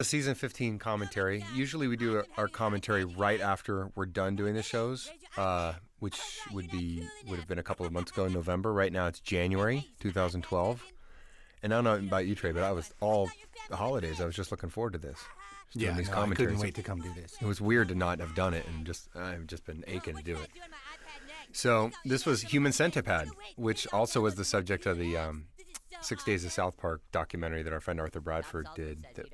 Season 15 commentary. Usually we do our commentary right after we're done doing the shows, which would have been a couple of months ago in November. Right now it's January 2012. And I don't know about you, Trey, but I was all the holidays. I was just looking forward to this. Yeah, these I couldn't wait to come do this. It was weird to not have done it, and I've just been aching to do it. So this was Human Centipede, which also was the subject of the 6 Days of South Park documentary that our friend Arthur Bradford did that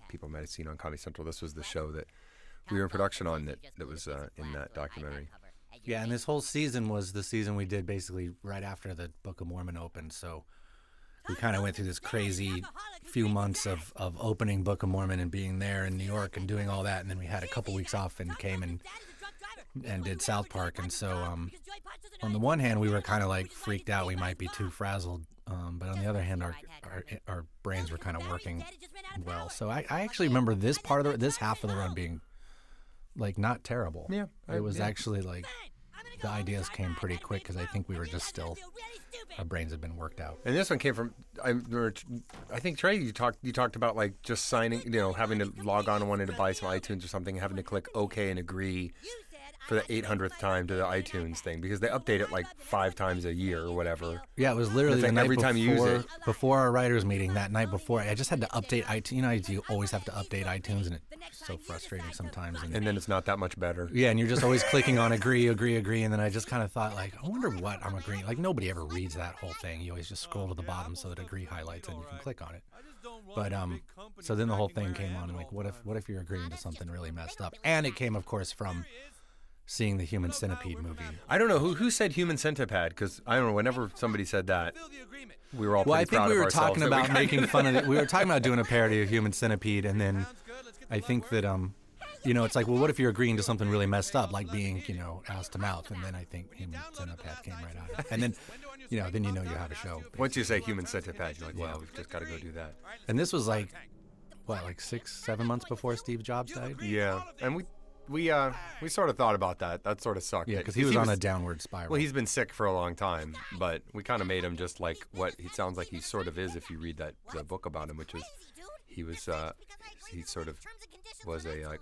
people might have seen on Comedy Central. This was the show that we were in production on that was in that documentary. Yeah, and this whole season was the season we did basically right after the Book of Mormon opened, so we kind of went through this crazy few months of opening Book of Mormon and being there in New York and doing all that, and then we had a couple weeks off and came and did South Park. And so on the one hand, we were kind of like freaked out we might be too frazzled, but on the other hand, our brains were kind of working well. So I actually remember this half of the run being like not terrible. Yeah, it was actually like the ideas came pretty quick because I think we were just still, our brains had been worked out. And this one came from, I think, Trey, you talked about like just signing, having to log on and wanting to buy some iTunes or something, having to click OK and agree for the 800th time to the iTunes thing because they update it like 5 times a year or whatever. Yeah, it was literally the night every time you use it. Before our writers meeting that night before. I just had to update iTunes. You always have to update iTunes, and it's so frustrating sometimes. And then it's not that much better. Yeah, and you're just always clicking on agree, and then I just kind of thought like, I wonder what I'm agreeing. Like nobody ever reads that whole thing. You always just scroll to the bottom so that agree highlights and you can click on it. But so then the whole thing came on like, what if you're agreeing to something really messed up? And it came, of course, from seeing the Human Centipede movie. I don't know who said Human Centipede because I don't know. Whenever somebody said that, we were all pretty I think proud we of were ourselves talking about making fun of it. We were talking about doing a parody of Human Centipede, and then I think that it's like, well, what if you're agreeing to something really messed up, like being ass to mouth, and then I think Human Centipede came right out of it, and then you have a show. Once you say Human Centipede, you're like, well, we've just got to go do that. And this was like 6-7 months before Steve Jobs died. Yeah, and we sort of thought about that. That sort of sucked. Yeah, because he was on a downward spiral. Well, he's been sick for a long time, but we kind of made him just like what he sounds like he sort of is if you read the book about him, which is he was he sort of was a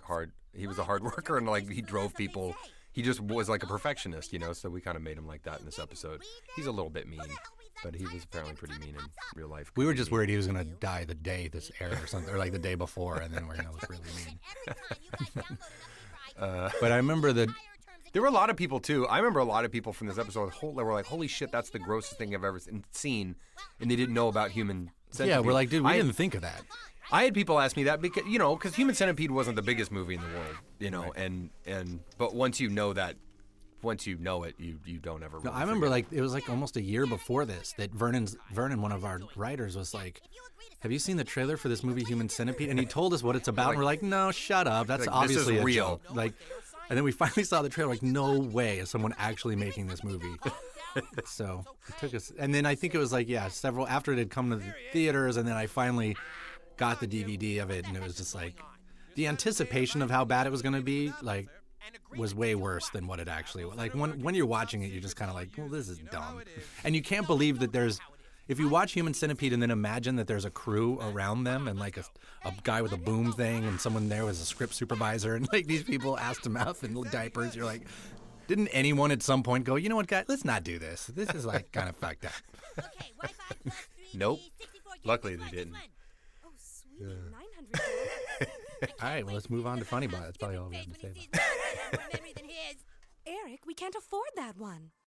he was a hard worker and like he drove people. He just was like a perfectionist, so we kind of made him like that in this episode. He's a little bit mean, but he was apparently pretty mean in real life. We were just worried he was going to die the day this aired or something, or like the day before, and then we're going to look really mean. But I remember that there were a lot of people too. I remember a lot of people from this episode that were like, "Holy shit, that's the grossest thing I've ever seen," and they didn't know about Human Centipede. Yeah, we're like, dude, we didn't think of that. I had people ask me that because Human Centipede wasn't the biggest movie in the world, right. But once you know it, you don't ever. Really I remember like it was like almost a year before this that Vernon, one of our writers, was like, have you seen the trailer for this movie Human Centipede? And he told us what it's about, and we're like, no, shut up. That's like, obviously this is a real. joke. Like, and then we finally saw the trailer, like, no way is someone actually making this movie. So it took us, and then I think it was like, several, after it had come to the theaters, and then I finally got the DVD of it, and it was just like, the anticipation of how bad it was going to be, like, was way worse than what it actually was. Like, when you're watching it, you're just kind of like, well, this is dumb. And you can't believe that if you watch Human Centipede and then imagine that there's a crew around them and like a guy with a boom thing and someone there was a script supervisor and like these people ass to mouth in diapers, you're like, didn't anyone at some point go, you know what, guys, let's not do this. This is like kind of fucked up. Nope. Luckily they didn't. Oh, sweet. 900. All right, well, let's move on to Funny Bot. That's probably all we have to say about it. Eric, we can't afford that one.